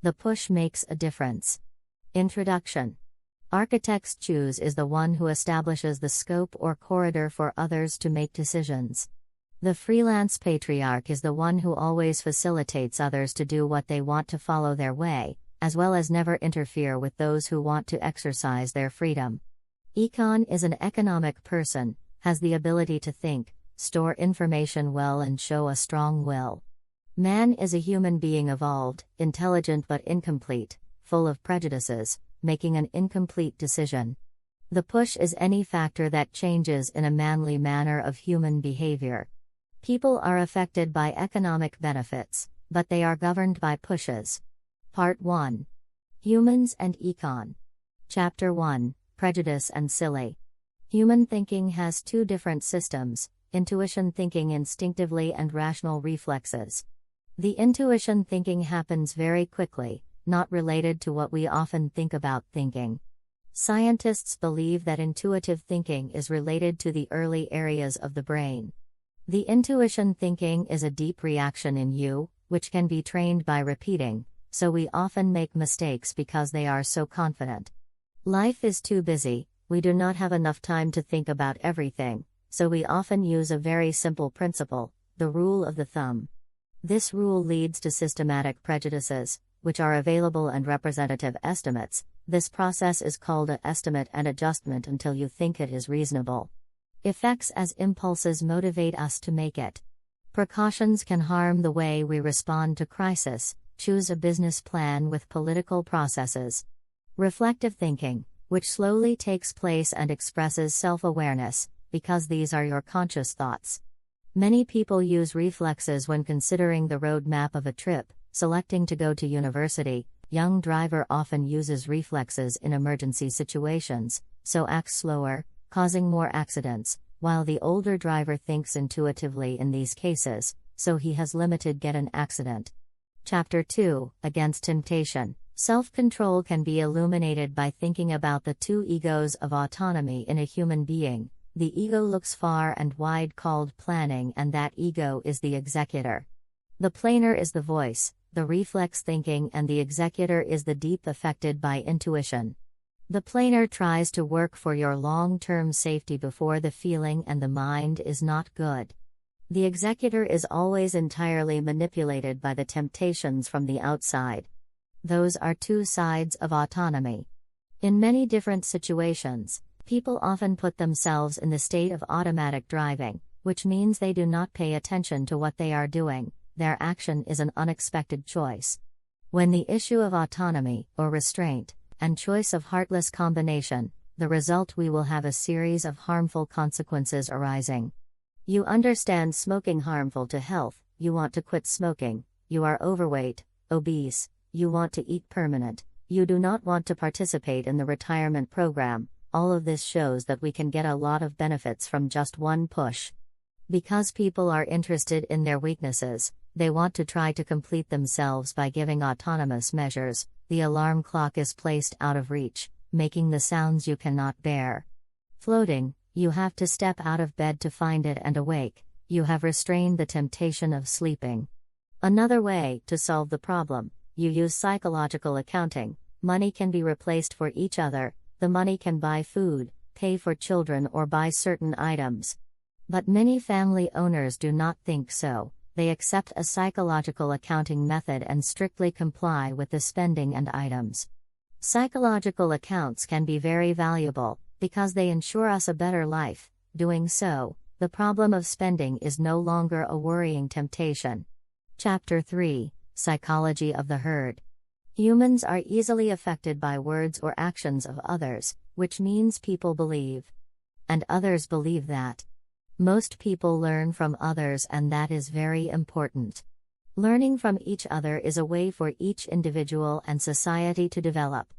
The push makes a difference. Introduction. Architect's choose is the one who establishes the scope or corridor for others to make decisions. The freelance patriarch is the one who always facilitates others to do what they want to follow their way, as well as never interfere with those who want to exercise their freedom. Econ is an economic person, has the ability to think, store information well and show a strong will. Man is a human being evolved, intelligent but incomplete, full of prejudices, making an incomplete decision. The push is any factor that changes in a manly manner of human behavior. People are affected by economic benefits, but they are governed by pushes. Part 1. Humans and Econ. Chapter 1, Prejudice and Silly. Human thinking has two different systems: intuition thinking instinctively and rational reflexes. The intuition thinking happens very quickly, not related to what we often think about thinking. Scientists believe that intuitive thinking is related to the early areas of the brain. The intuition thinking is a deep reaction in you, which can be trained by repeating, so we often make mistakes because they are so confident. Life is too busy, we do not have enough time to think about everything, so we often use a very simple principle, the rule of the thumb. This rule leads to systematic prejudices, which are available and representative estimates. This process is called an estimate and adjustment until you think it is reasonable. Effects as impulses motivate us to make it. Precautions can harm the way we respond to crisis. Choose a business plan with political processes. Reflective thinking, which slowly takes place and expresses self-awareness, because these are your conscious thoughts. Many people use reflexes when considering the roadmap of a trip, selecting to go to university. Young driver often uses reflexes in emergency situations, so acts slower, causing more accidents, while the older driver thinks intuitively in these cases, so he has limited get an accident. Chapter 2, Against Temptation. Self-control can be illuminated by thinking about the two egos of autonomy in a human being. The ego looks far and wide, called planning, and that ego is the executor. The planner is the voice, the reflex thinking, and the executor is the deep affected by intuition. The planner tries to work for your long-term safety before the feeling and the mind is not good. The executor is always entirely manipulated by the temptations from the outside. Those are two sides of autonomy. In many different situations, people often put themselves in the state of automatic driving, which means they do not pay attention to what they are doing. Their action is an unexpected choice. When the issue of autonomy, or restraint, and choice of heartless combination, the result we will have a series of harmful consequences arising. You understand smoking harmful to health, you want to quit smoking, you are overweight, obese, you want to eat permanent, you do not want to participate in the retirement program. All of this shows that we can get a lot of benefits from just one push. Because people are interested in their weaknesses, they want to try to complete themselves by giving autonomous measures. The alarm clock is placed out of reach, making the sounds you cannot bear. Floating, you have to step out of bed to find it and awake. You have restrained the temptation of sleeping. Another way to solve the problem, you use psychological accounting. Money can be replaced for each other. The money can buy food, pay for children, or buy certain items. But many family owners do not think so. They accept a psychological accounting method and strictly comply with the spending and items. Psychological accounts can be very valuable, because they ensure us a better life. Doing so, the problem of spending is no longer a worrying temptation. Chapter 3, Psychology of the Herd. Humans are easily affected by words or actions of others, which means people believe. And others believe that. Most people learn from others, and that is very important. Learning from each other is a way for each individual and society to develop.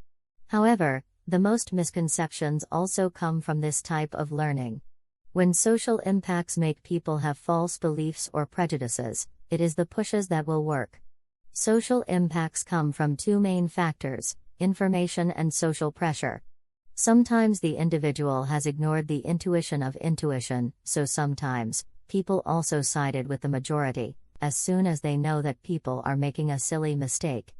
However, the most misconceptions also come from this type of learning. When social impacts make people have false beliefs or prejudices, it is the pushes that will work. Social impacts come from two main factors: information and social pressure. Sometimes the individual has ignored the intuition of intuition, so sometimes, people also sided with the majority, as soon as they know that people are making a silly mistake.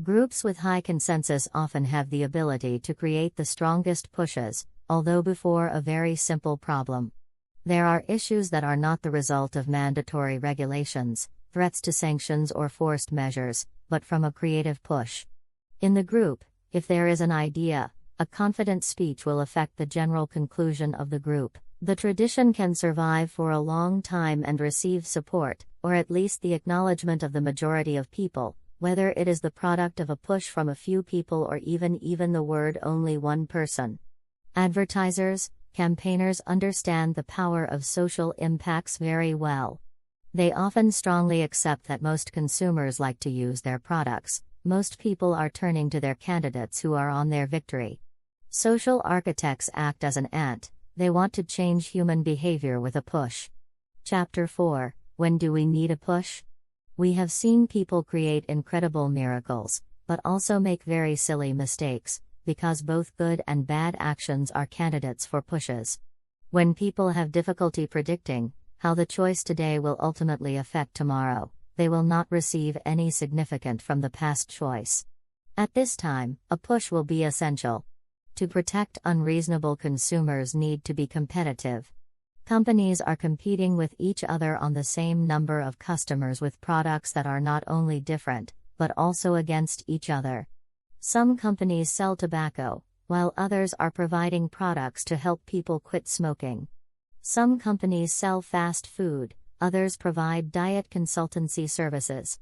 Groups with high consensus often have the ability to create the strongest pushes, although before a very simple problem. There are issues that are not the result of mandatory regulations, threats to sanctions or forced measures, but from a creative push. In the group, if there is an idea, a confident speech will affect the general conclusion of the group. The tradition can survive for a long time and receive support, or at least the acknowledgement of the majority of people, whether it is the product of a push from a few people or even the word only one person. Advertisers, campaigners understand the power of social impacts very well. They often strongly accept that most consumers like to use their products. Most people are turning to their candidates who are on their victory. Social architects act as an ant. They want to change human behavior with a push. Chapter 4: When do we need a push? We have seen people create incredible miracles, but also make very silly mistakes, because both good and bad actions are candidates for pushes. When people have difficulty predicting how the choice today will ultimately affect tomorrow, they will not receive any significant from the past choice. At this time, a push will be essential. To protect unreasonable consumers need to be competitive. Companies are competing with each other on the same number of customers with products that are not only different, but also against each other. Some companies sell tobacco, while others are providing products to help people quit smoking. Some companies sell fast food, others provide diet consultancy services.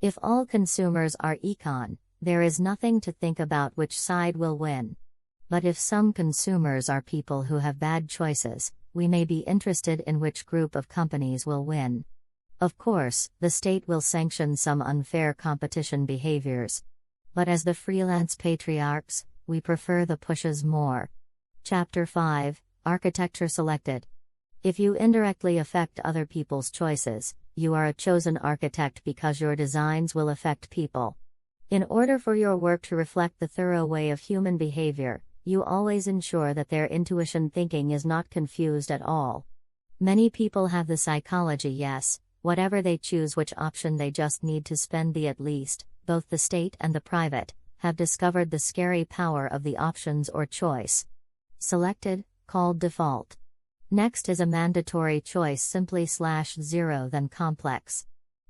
If all consumers are Econ, there is nothing to think about which side will win. But if some consumers are people who have bad choices, we may be interested in which group of companies will win. Of course, the state will sanction some unfair competition behaviors. But as the freelance patriarchs, we prefer the pushes more. Chapter 5: Architecture Selected. If you indirectly affect other people's choices, you are a chosen architect because your designs will affect people. In order for your work to reflect the thorough way of human behavior, you always ensure that their intuition thinking is not confused at all. Many people have the psychology yes, whatever they choose which option they just need to spend the at least, both the state and the private, have discovered the scary power of the options or choice. Selected, called default. Next is a mandatory choice simply/0 then complex.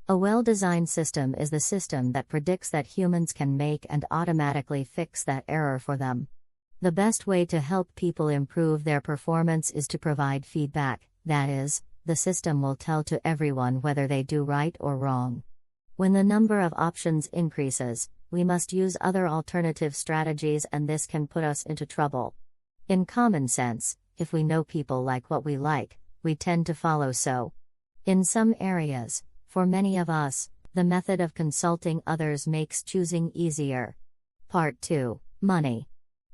A well-designed system is the system that predicts that humans can make and automatically fix that error for them. The best way to help people improve their performance is to provide feedback, that is, the system will tell to everyone whether they do right or wrong. When the number of options increases, we must use other alternative strategies and this can put us into trouble. In common sense, if we know people like what we like, we tend to follow so. In some areas, for many of us, the method of consulting others makes choosing easier. Part 2: Money.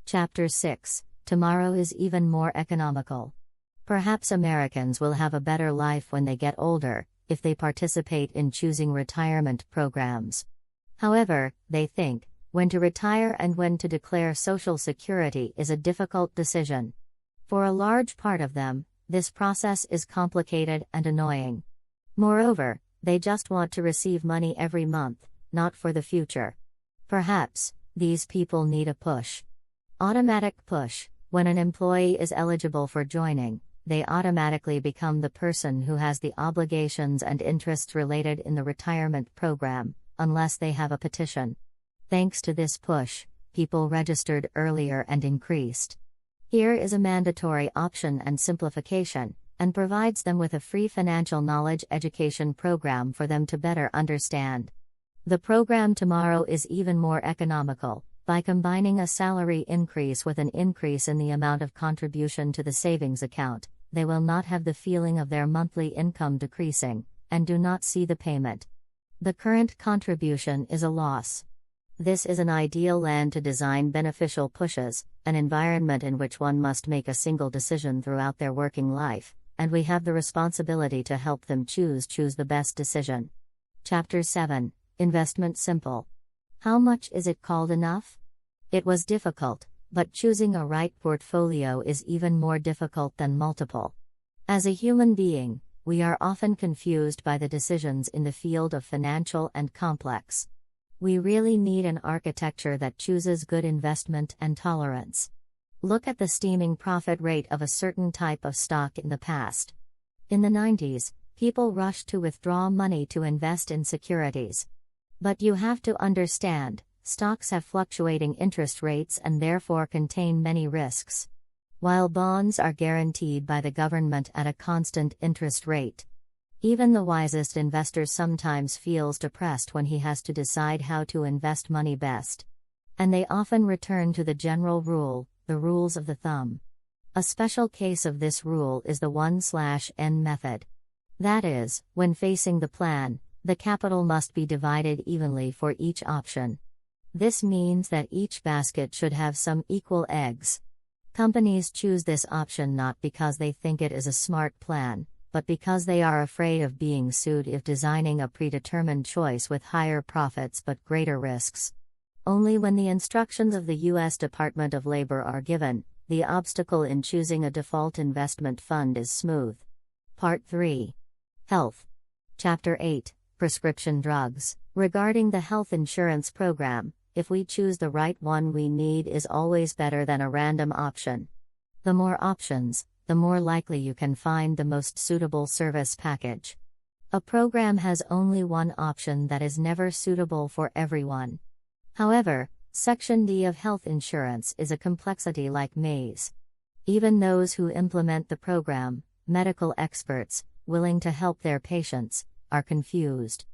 Chapter 6: Tomorrow is even more economical. Perhaps Americans will have a better life when they get older, if they participate in choosing retirement programs. However, they think, when to retire and when to declare Social Security is a difficult decision. For a large part of them, this process is complicated and annoying. Moreover, they just want to receive money every month, not for the future. Perhaps, these people need a push. Automatic push: when an employee is eligible for joining, they automatically become the person who has the obligations and interests related in the retirement program, unless they have a petition. Thanks to this push, people registered earlier and increased. Here is a mandatory option and simplification, and provides them with a free financial knowledge education program for them to better understand. The program tomorrow is even more economical, by combining a salary increase with an increase in the amount of contribution to the savings account. They will not have the feeling of their monthly income decreasing, and do not see the payment. The current contribution is a loss. This is an ideal land to design beneficial pushes, an environment in which one must make a single decision throughout their working life, and we have the responsibility to help them choose the best decision. Chapter 7: Investment Simple. How much is it called enough? It was difficult, but choosing a right portfolio is even more difficult than multiple. As a human being, we are often confused by the decisions in the field of financial and complex. We really need an architecture that chooses good investment and tolerance. Look at the steaming profit rate of a certain type of stock in the past. In the 90s, people rushed to withdraw money to invest in securities. But you have to understand, stocks have fluctuating interest rates and therefore contain many risks. While bonds are guaranteed by the government at a constant interest rate. Even the wisest investor sometimes feels depressed when he has to decide how to invest money best. And they often return to the general rule, the rules of the thumb. A special case of this rule is the 1/n method. That is, when facing the plan, the capital must be divided evenly for each option. This means that each basket should have some equal eggs. Companies choose this option not because they think it is a smart plan, but because they are afraid of being sued if designing a predetermined choice with higher profits but greater risks. Only when the instructions of the U.S. Department of Labor are given, the obstacle in choosing a default investment fund is smooth. Part 3. Health. Chapter 8. Prescription drugs. Regarding the health insurance program, if we choose the right one, we need is always better than a random option. The more options, the more likely you can find the most suitable service package. A program has only one option that is never suitable for everyone. However, Section D of health insurance is a complexity like maze. Even those who implement the program, medical experts, willing to help their patients, are confused.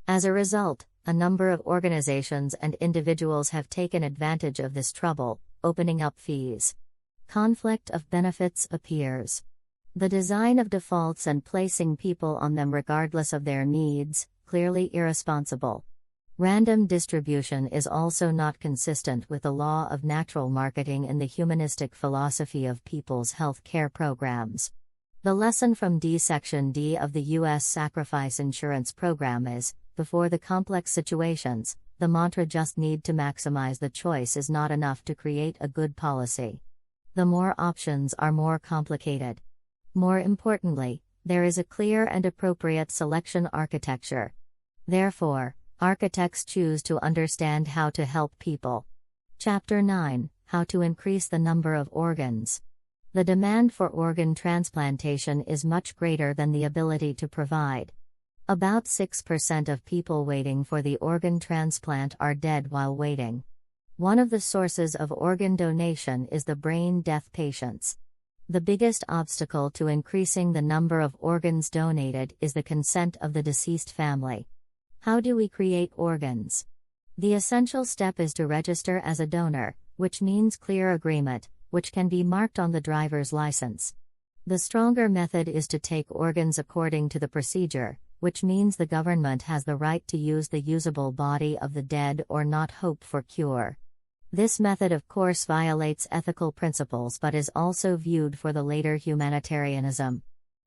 As a result, a number of organizations and individuals have taken advantage of this trouble, opening up fees. Conflict of benefits appears. The design of defaults and placing people on them regardless of their needs, clearly irresponsible. Random distribution is also not consistent with the law of natural marketing in the humanistic philosophy of people's health care programs. The lesson from Section D of the U.S. Sacrifice Insurance Program is, before the complex situations, the mantra just need to maximize the choice is not enough to create a good policy. The more options are more complicated. More importantly, there is a clear and appropriate selection architecture. Therefore, architects choose to understand how to help people. Chapter 9. How to increase the number of organs. The demand for organ transplantation is much greater than the ability to provide. About 6% of people waiting for the organ transplant are dead while waiting. One of the sources of organ donation is the brain death patients. The biggest obstacle to increasing the number of organs donated is the consent of the deceased family. How do we create organs? The essential step is to register as a donor, which means clear agreement, which can be marked on the driver's license. The stronger method is to take organs according to the procedure, which means the government has the right to use the usable body of the dead or not hope for cure. This method of course violates ethical principles but is also viewed for the later humanitarianism.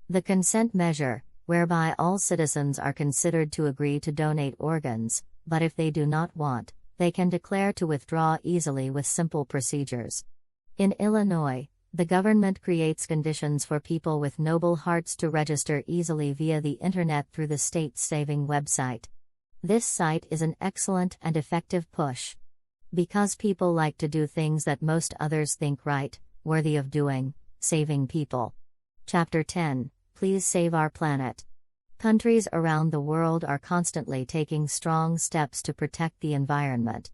The consent measure, whereby all citizens are considered to agree to donate organs, but if they do not want, they can declare to withdraw easily with simple procedures. In Illinois, the government creates conditions for people with noble hearts to register easily via the internet through the state-saving website. This site is an excellent and effective push. Because people like to do things that most others think right, worthy of doing, saving people. Chapter 10. Please save our planet. Countries around the world are constantly taking strong steps to protect the environment.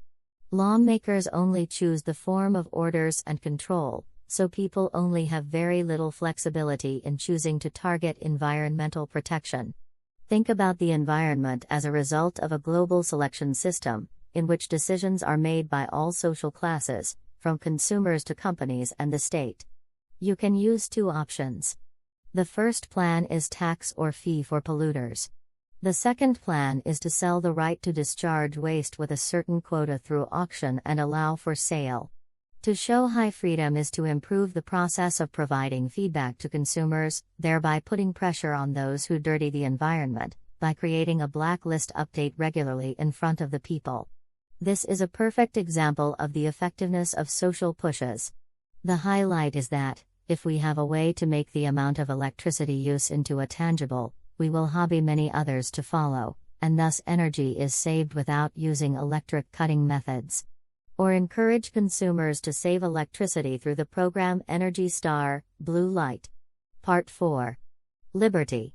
Lawmakers only choose the form of orders and control, so people only have very little flexibility in choosing to target environmental protection. Think about the environment as a result of a global selection system, in which decisions are made by all social classes, from consumers to companies and the state. You can use two options. The first plan is tax or fee for polluters. The second plan is to sell the right to discharge waste with a certain quota through auction and allow for sale. To show high freedom is to improve the process of providing feedback to consumers, thereby putting pressure on those who dirty the environment, by creating a blacklist update regularly in front of the people. This is a perfect example of the effectiveness of social pushes. The highlight is that, if we have a way to make the amount of electricity use into a tangible, we will hobby many others to follow, and thus energy is saved without using electric cutting methods. Or encourage consumers to save electricity through the program Energy Star, Blue Light. Part 4. Liberty.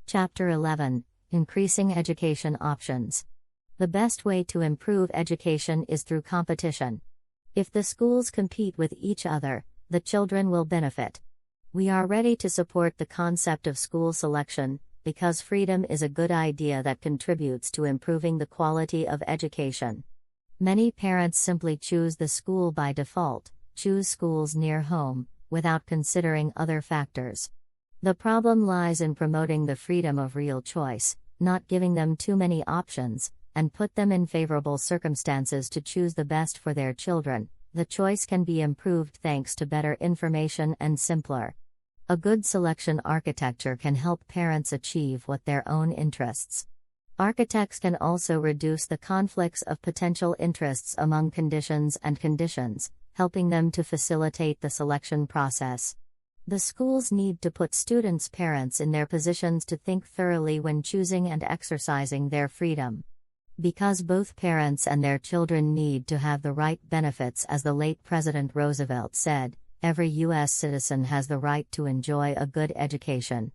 Chapter 11, Increasing Education Options. The best way to improve education is through competition. If the schools compete with each other, the children will benefit. We are ready to support the concept of school selection, because freedom is a good idea that contributes to improving the quality of education. Many parents simply choose the school by default, choose schools near home, without considering other factors. The problem lies in promoting the freedom of real choice, not giving them too many options, and put them in favorable circumstances to choose the best for their children. The choice can be improved thanks to better information and simpler. A good selection architecture can help parents achieve what their own interests. Architects can also reduce the conflicts of potential interests among conditions, helping them to facilitate the selection process. The schools need to put students' parents in their positions to think thoroughly when choosing and exercising their freedom. Because both parents and their children need to have the right benefits, as the late President Roosevelt said, every U.S. citizen has the right to enjoy a good education.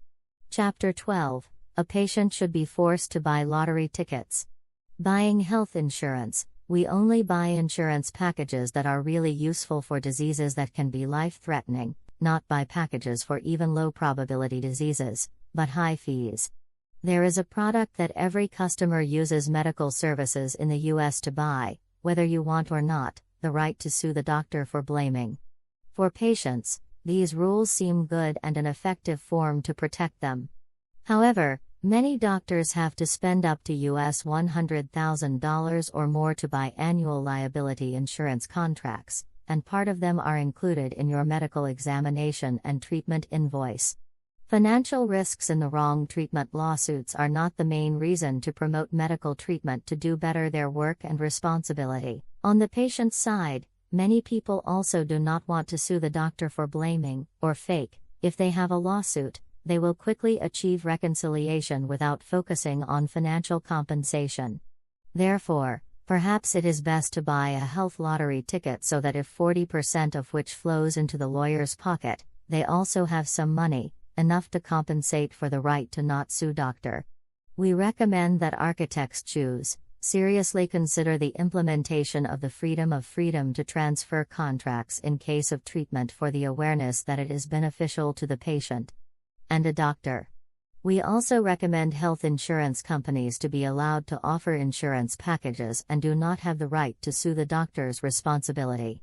Chapter 12. A patient should be forced to buy lottery tickets. Buying health insurance. We only buy insurance packages that are really useful for diseases that can be life-threatening, not buy packages for even low-probability diseases, but high fees. There is a product that every customer uses medical services in the U.S. to buy, whether you want or not, the right to sue the doctor for blaming. For patients, these rules seem good and an effective form to protect them. However, many doctors have to spend up to US $100,000 or more to buy annual liability insurance contracts, and part of them are included in your medical examination and treatment invoice. Financial risks in the wrong treatment lawsuits are not the main reason to promote medical treatment to do better their work and responsibility. On the patient's side, many people also do not want to sue the doctor for blaming, or fake. If they have a lawsuit, they will quickly achieve reconciliation without focusing on financial compensation. Therefore, perhaps it is best to buy a health lottery ticket so that if 40% of which flows into the lawyer's pocket, they also have some money, enough to compensate for the right to not sue doctor. We recommend that architects seriously consider the implementation of the freedom to transfer contracts in case of treatment for the awareness that it is beneficial to the patient and a doctor. We also recommend health insurance companies to be allowed to offer insurance packages and do not have the right to sue the doctor's responsibility.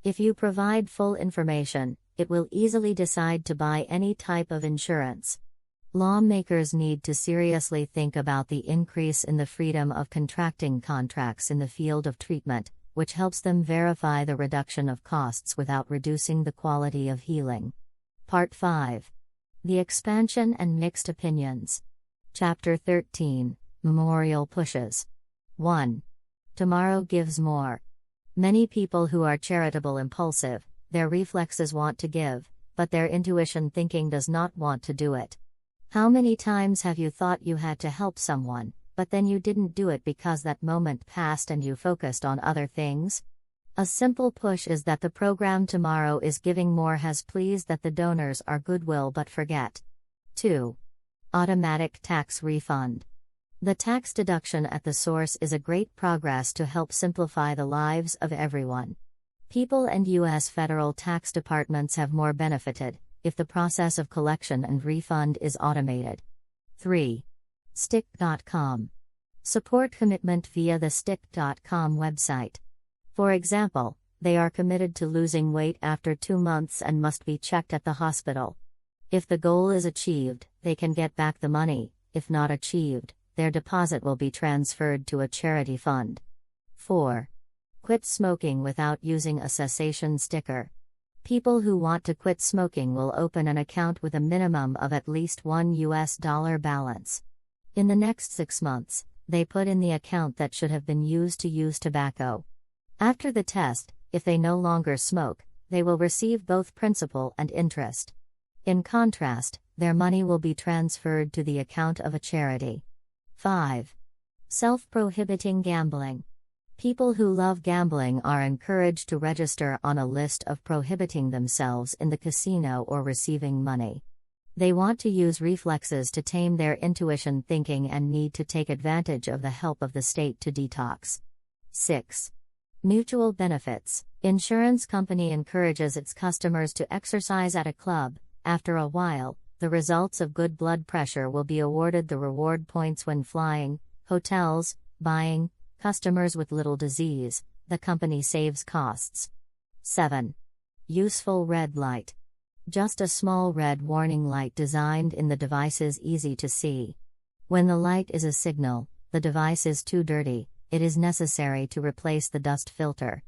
If you provide full information, it will easily decide to buy any type of insurance. Lawmakers need to seriously think about the increase in the freedom of contracting contracts in the field of treatment, which helps them verify the reduction of costs without reducing the quality of healing. Part 5. The Expansion and Mixed Opinions. Chapter 13, Memorial Pushes. 1. Tomorrow gives more. Many people who are charitable impulsive, their reflexes want to give, but their intuition thinking does not want to do it. How many times have you thought you had to help someone, but then you didn't do it because that moment passed and you focused on other things? A simple push is that the program Tomorrow is Giving More has pleased that the donors are goodwill but forget. 2. Automatic tax refund. The tax deduction at the source is a great progress to help simplify the lives of everyone. People and U.S. federal tax departments have more benefited if the process of collection and refund is automated. 3. Stick.com. Support commitment via the Stick.com website. For example, they are committed to losing weight after 2 months and must be checked at the hospital. If the goal is achieved, they can get back the money. If not achieved, their deposit will be transferred to a charity fund. 4. Quit smoking without using a cessation sticker. People who want to quit smoking will open an account with a minimum of at least $1 balance. In the next 6 months, they put in the account that should have been used to use tobacco. After the test, if they no longer smoke, they will receive both principal and interest. In contrast, their money will be transferred to the account of a charity. 5. Self-prohibiting gambling. People who love gambling are encouraged to register on a list of prohibiting themselves in the casino or receiving money. They want to use reflexes to tame their intuition thinking and need to take advantage of the help of the state to detox. 6. Mutual benefits. Insurance company encourages its customers to exercise at a club. After a while, the results of good blood pressure will be awarded the reward points when flying, hotels, buying, customers with little disease, the company saves costs. 7. Useful red light. Just a small red warning light designed in the device is easy to see. When the light is a signal, the device is too dirty, it is necessary to replace the dust filter.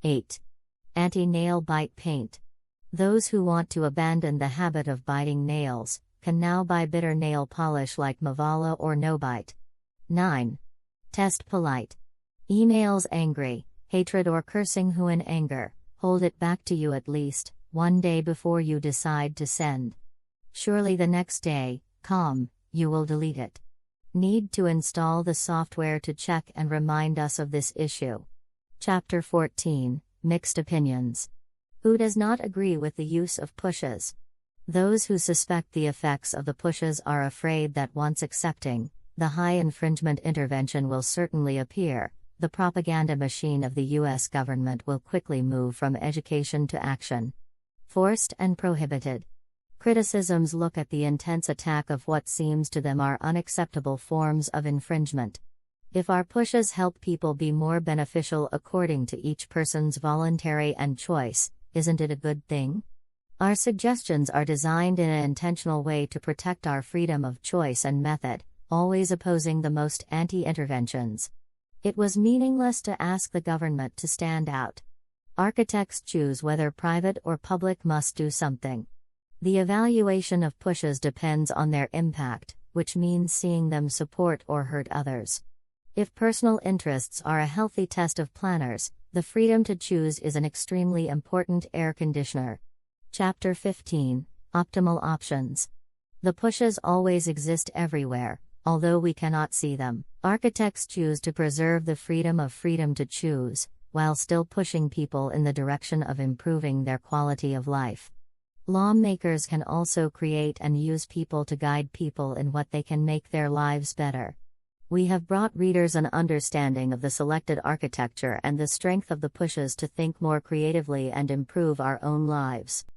8. Anti-nail bite paint. Those who want to abandon the habit of biting nails can now buy bitter nail polish like Mavala or No Bite. 9. Test polite. Emails angry, hatred or cursing who in anger, hold it back to you at least one day before you decide to send. Surely the next day, calm, you will delete it. Need to install the software to check and remind us of this issue. Chapter 14, Mixed Opinions. Who does not agree with the use of pushes? Those who suspect the effects of the pushes are afraid that once accepting, the high infringement intervention will certainly appear. The propaganda machine of the U.S. government will quickly move from education to action. Forced and prohibited. Criticisms look at the intense attack of what seems to them are unacceptable forms of infringement. If our pushes help people be more beneficial according to each person's voluntary and choice, isn't it a good thing? Our suggestions are designed in an intentional way to protect our freedom of choice and method, always opposing the most anti-interventions. It was meaningless to ask the government to stand out. Architects choose whether private or public must do something. The evaluation of pushes depends on their impact, which means seeing them support or hurt others. If personal interests are a healthy test of planners, the freedom to choose is an extremely important air conditioner. Chapter 15, Optimal Options. The pushes always exist everywhere, although we cannot see them. Architects choose to preserve the freedom to choose, while still pushing people in the direction of improving their quality of life. Lawmakers can also create and use people to guide people in what they can make their lives better. We have brought readers an understanding of the selected architecture and the strength of the pushes to think more creatively and improve our own lives.